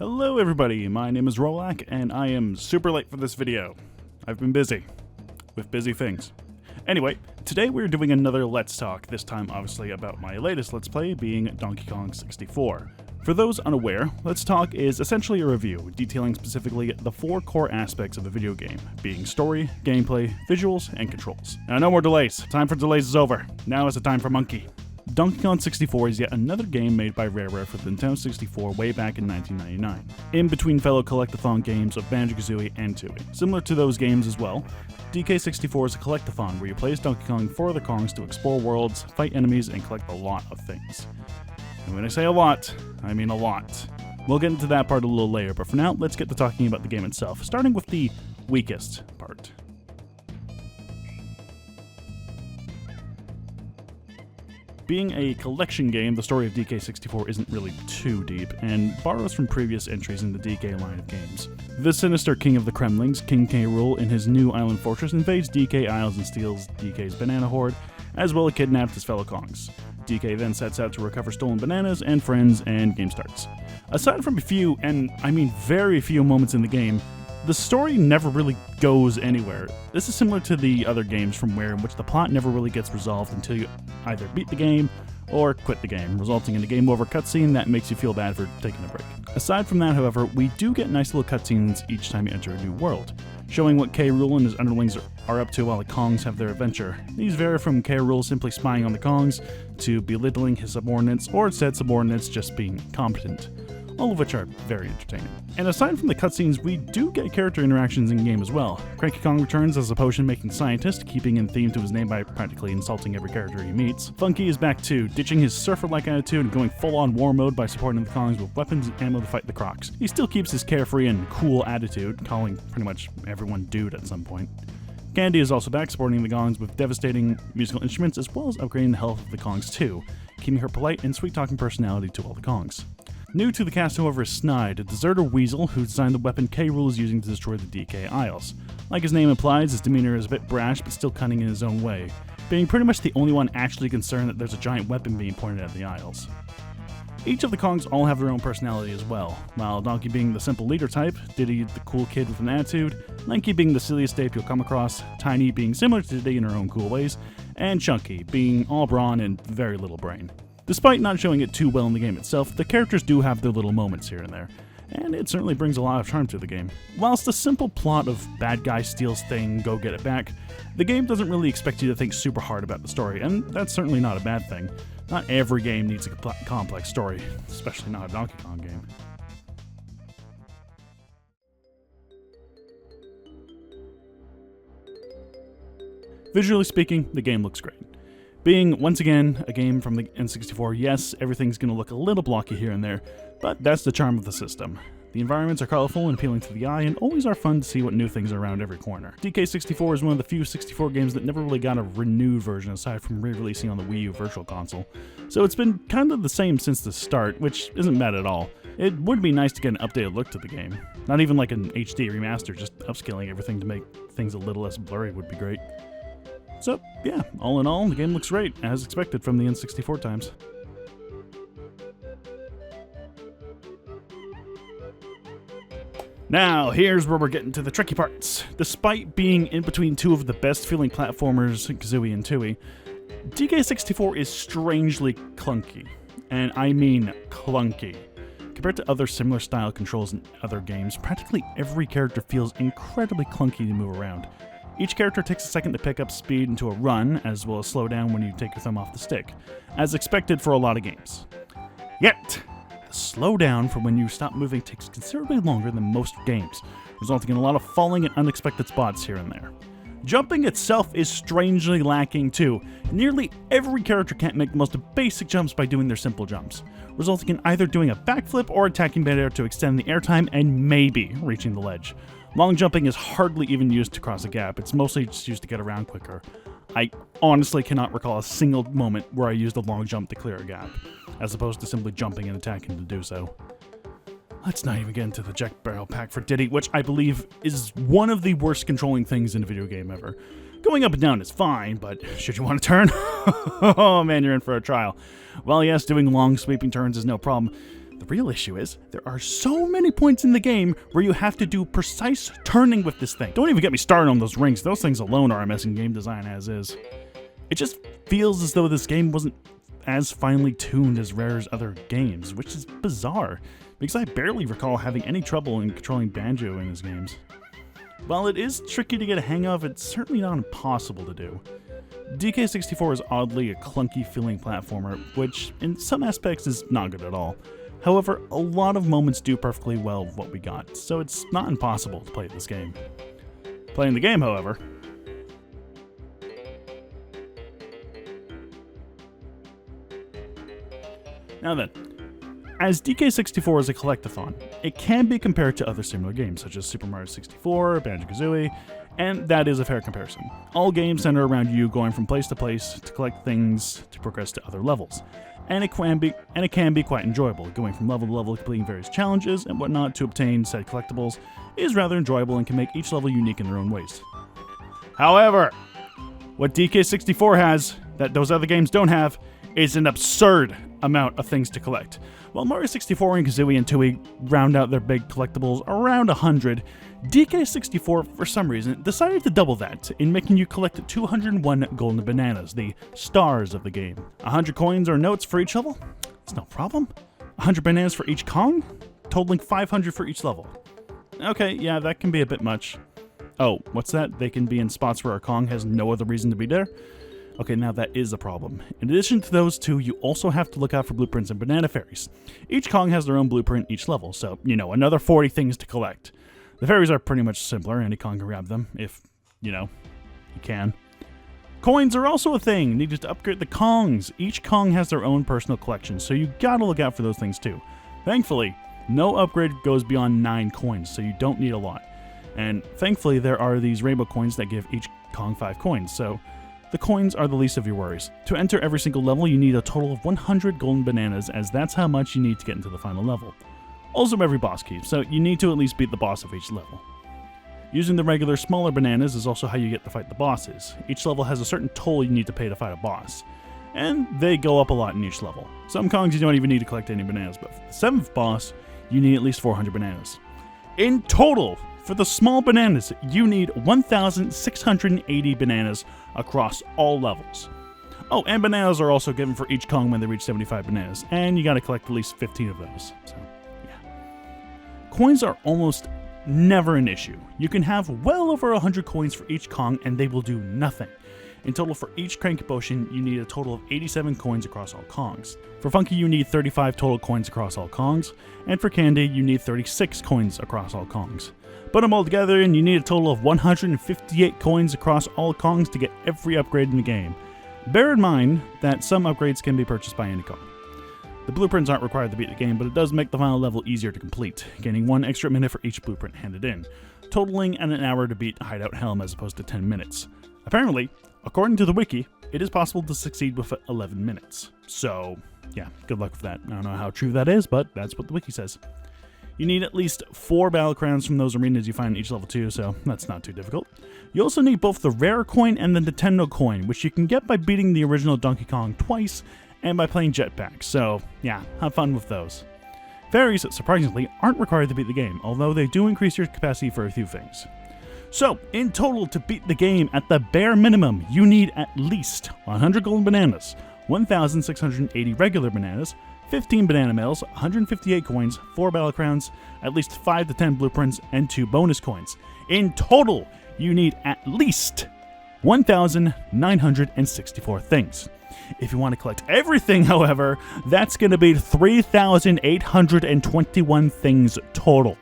Hello everybody, my name is Rolak, and I am super late for this video. I've been busy, with busy things. Anyway, today we're doing another Let's Talk, this time obviously about my latest Let's Play being Donkey Kong 64. For those unaware, Let's Talk is essentially a review, detailing specifically the 4 core aspects of a video game, being story, gameplay, visuals, and controls. Now no more delays, time for delays is over, now is the time for Monkey. Donkey Kong 64 is yet another game made by Rare for the Nintendo 64 way back in 1999, in between fellow collectathon games of Banjo-Kazooie and Tooie. Similar to those games as well, DK64 is a collectathon where you play as Donkey Kong for other Kongs to explore worlds, fight enemies, and collect a lot of things. And when I say a lot, I mean a lot. We'll get into that part a little later, but for now, let's get to talking about the game itself, starting with the weakest part. Being a collection game, the story of DK64 isn't really too deep, and borrows from previous entries in the DK line of games. The sinister king of the Kremlings, King K. Rool, in his new island fortress invades DK Isles and steals DK's banana hoard, as well as kidnaps his fellow Kongs. DK then sets out to recover stolen bananas and friends, and game starts. Aside from a few, and I mean very few moments in the game, the story never really goes anywhere. This is similar to the other games from Rare, in which the plot never really gets resolved until you either beat the game or quit the game, resulting in a game over cutscene that makes you feel bad for taking a break. Aside from that, however, we do get nice little cutscenes each time you enter a new world, showing what K. Rool and his underlings are up to while the Kongs have their adventure. These vary from K. Rool simply spying on the Kongs, to belittling his subordinates, or said subordinates just being competent, all of which are very entertaining. And aside from the cutscenes, we do get character interactions in-game as well. Cranky Kong returns as a potion-making scientist, keeping in theme to his name by practically insulting every character he meets. Funky is back too, ditching his surfer-like attitude and going full-on war mode by supporting the Kongs with weapons and ammo to fight the Crocs. He still keeps his carefree and cool attitude, calling pretty much everyone dude at some point. Candy is also back, supporting the Kongs with devastating musical instruments, as well as upgrading the health of the Kongs too, keeping her polite and sweet-talking personality to all the Kongs. New to the cast, however, is Snide, a deserter weasel who designed the weapon K. Rool is using to destroy the DK Isles. Like his name implies, his demeanor is a bit brash, but still cunning in his own way, being pretty much the only one actually concerned that there's a giant weapon being pointed at the Isles. Each of the Kongs all have their own personality as well, while Donkey being the simple leader type, Diddy the cool kid with an attitude, Lanky being the silliest ape you'll come across, Tiny being similar to Diddy in her own cool ways, and Chunky being all brawn and very little brain. Despite not showing it too well in the game itself, the characters do have their little moments here and there, and it certainly brings a lot of charm to the game. Whilst the simple plot of bad guy steals thing, go get it back, the game doesn't really expect you to think super hard about the story, and that's certainly not a bad thing. Not every game needs a complex story, especially not a Donkey Kong game. Visually speaking, the game looks great. Being, once again, a game from the N64, yes, everything's going to look a little blocky here and there, but that's the charm of the system. The environments are colorful and appealing to the eye, and always are fun to see what new things are around every corner. DK64 is one of the few 64 games that never really got a renewed version aside from re-releasing on the Wii U Virtual Console, so it's been kind of the same since the start, which isn't bad at all. It would be nice to get an updated look to the game. Not even like an HD remaster, just upscaling everything to make things a little less blurry would be great. So, yeah, all in all, the game looks great, as expected from the N64 times. Now, here's where we're getting to the tricky parts. Despite being in between two of the best-feeling platformers, Kazooie and Tooie, DK64 is strangely clunky. And I mean clunky. Compared to other similar style controls in other games, practically every character feels incredibly clunky to move around. Each character takes a second to pick up speed into a run, as well as slow down when you take your thumb off the stick, as expected for a lot of games. Yet, the slowdown for when you stop moving takes considerably longer than most games, resulting in a lot of falling at unexpected spots here and there. Jumping itself is strangely lacking too. Nearly every character can't make the most basic jumps by doing their simple jumps, resulting in either doing a backflip or attacking midair to extend the airtime and maybe reaching the ledge. Long jumping is hardly even used to cross a gap, it's mostly just used to get around quicker. I honestly cannot recall a single moment where I used a long jump to clear a gap, as opposed to simply jumping and attacking to do so. Let's not even get into the Jack Barrel pack for Diddy, which I believe is one of the worst controlling things in a video game ever. Going up and down is fine, but should you want to turn? Oh man, you're in for a trial. While yes, doing long sweeping turns is no problem, The real issue is, there are so many points in the game where you have to do precise turning with this thing. Don't even get me started on those rings. Those things alone are a mess in game design as is. It just feels as though this game wasn't as finely tuned as Rare's other games, which is bizarre, because I barely recall having any trouble in controlling Banjo in his games. While it is tricky to get a hang of, it's certainly not impossible to do. DK64 is oddly a clunky feeling platformer, which in some aspects is not good at all. However, a lot of moments do perfectly well with what we got, so it's not impossible to play this game. Playing the game, however, now then, as DK64 is a collectathon, it can be compared to other similar games such as Super Mario 64, Banjo-Kazooie, and that is a fair comparison. All games center around you going from place to place to collect things to progress to other levels. And it can be quite enjoyable. Going from level to level, completing various challenges and whatnot to obtain said collectibles is rather enjoyable and can make each level unique in their own ways. However, what DK64 has that those other games don't have is an absurd amount of things to collect. While Mario 64 and Kazooie and Tooie round out their big collectibles around 100, DK64, for some reason, decided to double that in making you collect 201 golden bananas, the stars of the game. 100 coins or notes for each level? It's no problem. 100 bananas for each Kong? Totaling 500 for each level. Okay, yeah, that can be a bit much. Oh, what's that? They can be in spots where a Kong has no other reason to be there? Okay, now that is a problem. In addition to those two, you also have to look out for blueprints and banana fairies. Each Kong has their own blueprint each level, so, another 40 things to collect. The fairies are pretty much simpler, any Kong can grab them, if, you can. Coins are also a thing, needed to upgrade the Kongs. Each Kong has their own personal collection, so you gotta look out for those things too. Thankfully, no upgrade goes beyond 9 coins, so you don't need a lot. And thankfully, there are these rainbow coins that give each Kong 5 coins, so the coins are the least of your worries. To enter every single level, you need a total of 100 golden bananas, as that's how much you need to get into the final level. Also every boss key, so you need to at least beat the boss of each level. Using the regular smaller bananas is also how you get to fight the bosses. Each level has a certain toll you need to pay to fight a boss, and they go up a lot in each level. Some Kongs you don't even need to collect any bananas, but for the 7th boss, you need at least 400 bananas. In total, for the small bananas, you need 1,680 bananas across all levels. Oh, and bananas are also given for each Kong when they reach 75 bananas, and you gotta collect at least 15 of those, so yeah. Coins are almost never an issue. You can have well over 100 coins for each Kong and they will do nothing. In total, for each Cranky Potion, you need a total of 87 coins across all Kongs. For Funky, you need 35 total coins across all Kongs, and for Candy, you need 36 coins across all Kongs. Put them all together and you need a total of 158 coins across all Kongs to get every upgrade in the game. Bear in mind that some upgrades can be purchased by any Kong. The blueprints aren't required to beat the game, but it does make the final level easier to complete, gaining 1 extra minute for each blueprint handed in, totaling an hour to beat Hideout Helm as opposed to 10 minutes. Apparently, according to the wiki, it is possible to succeed with 11 minutes. So, yeah, good luck with that. I don't know how true that is, but that's what the wiki says. You need at least 4 battle crowns from those arenas you find in each level too, so that's not too difficult. You also need both the rare coin and the Nintendo coin, which you can get by beating the original Donkey Kong twice and by playing Jetpack, so yeah, have fun with those. Fairies, surprisingly, aren't required to beat the game, although they do increase your capacity for a few things. So, in total, to beat the game at the bare minimum, you need at least 100 golden bananas, 1,680 regular bananas, 15 banana mills, 158 coins, 4 battle crowns, at least 5 to 10 blueprints, and 2 bonus coins. In total, you need at least 1,964 things. If you want to collect everything, however, that's going to be 3,821 things total.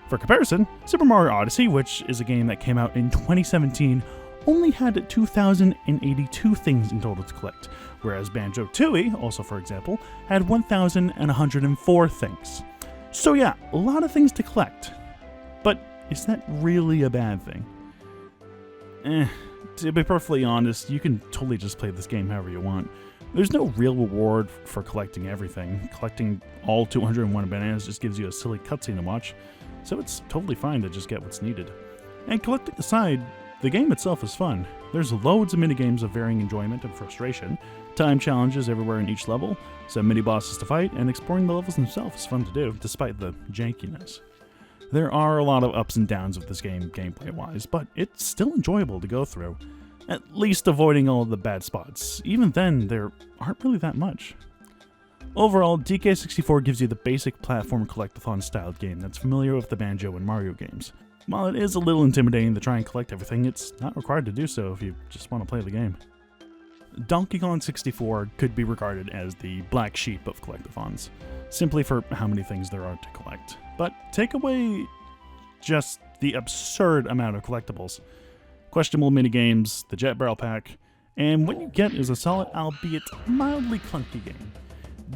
For comparison, Super Mario Odyssey, which is a game that came out in 2017, only had 2,082 things in total to collect, whereas Banjo-Tooie, also for example, had 1,104 things. So yeah, a lot of things to collect. But is that really a bad thing? To be perfectly honest, you can totally just play this game however you want. There's no real reward for collecting everything. Collecting all 201 bananas just gives you a silly cutscene to watch, so it's totally fine to just get what's needed. And collecting aside, the game itself is fun. There's loads of minigames of varying enjoyment and frustration, Time challenges everywhere in each level, some mini-bosses to fight, and exploring the levels themselves is fun to do, despite the jankiness. There are a lot of ups and downs with this game gameplay-wise, but it's still enjoyable to go through, at least avoiding all of the bad spots. Even then, there aren't really that much. Overall, DK64 gives you the basic platform collectathon-styled game that's familiar with the Banjo and Mario games. While it is a little intimidating to try and collect everything, it's not required to do so if you just want to play the game. Donkey Kong 64 could be regarded as the black sheep of collectathons, simply for how many things there are to collect. But take away just the absurd amount of collectibles, questionable minigames, the Jet Barrel Pack, and what you get is a solid, albeit mildly clunky game.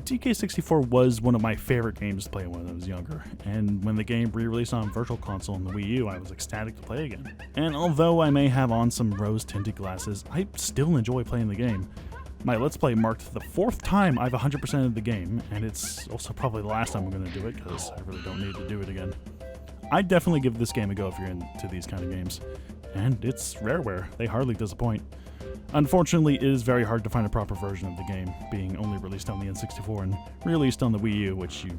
DK64 was one of my favorite games to play when I was younger, and when the game re-released on Virtual Console and the Wii U, I was ecstatic to play again. And although I may have on some rose-tinted glasses, I still enjoy playing the game. My Let's Play marked the 4th time I've 100%ed the game, and it's also probably the last time I'm going to do it, because I really don't need to do it again. I'd definitely give this game a go if you're into these kind of games. And it's rareware, they hardly disappoint. Unfortunately, it is very hard to find a proper version of the game, being only released on the N64 and released on the Wii U, which you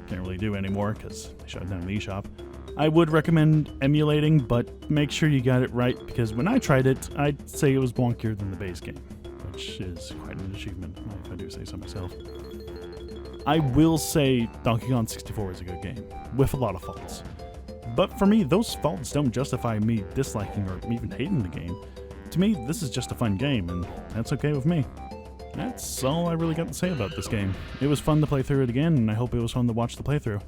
can't really do anymore because they shut down the eShop. I would recommend emulating, but make sure you got it right, because when I tried it, I'd say it was bonkier than the base game, which is quite an achievement, if I do say so myself. I will say Donkey Kong 64 is a good game, with a lot of faults. But for me, those faults don't justify me disliking or even hating the game. To me, this is just a fun game, and that's okay with me. That's all I really got to say about this game. It was fun to play through it again, and I hope it was fun to watch the playthrough.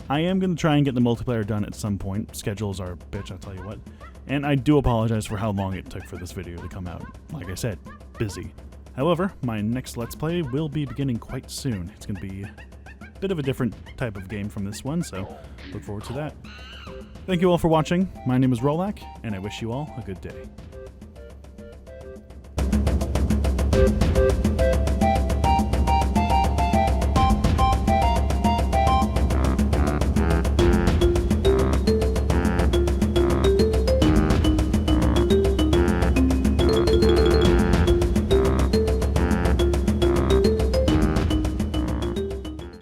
I am going to try and get the multiplayer done at some point. Schedules are a bitch, I'll tell you what. And I do apologize for how long it took for this video to come out. Like I said, busy. However, my next Let's Play will be beginning quite soon. It's going to be a bit of a different type of game from this one, so look forward to that. Thank you all for watching. My name is Rolak, and I wish you all a good day.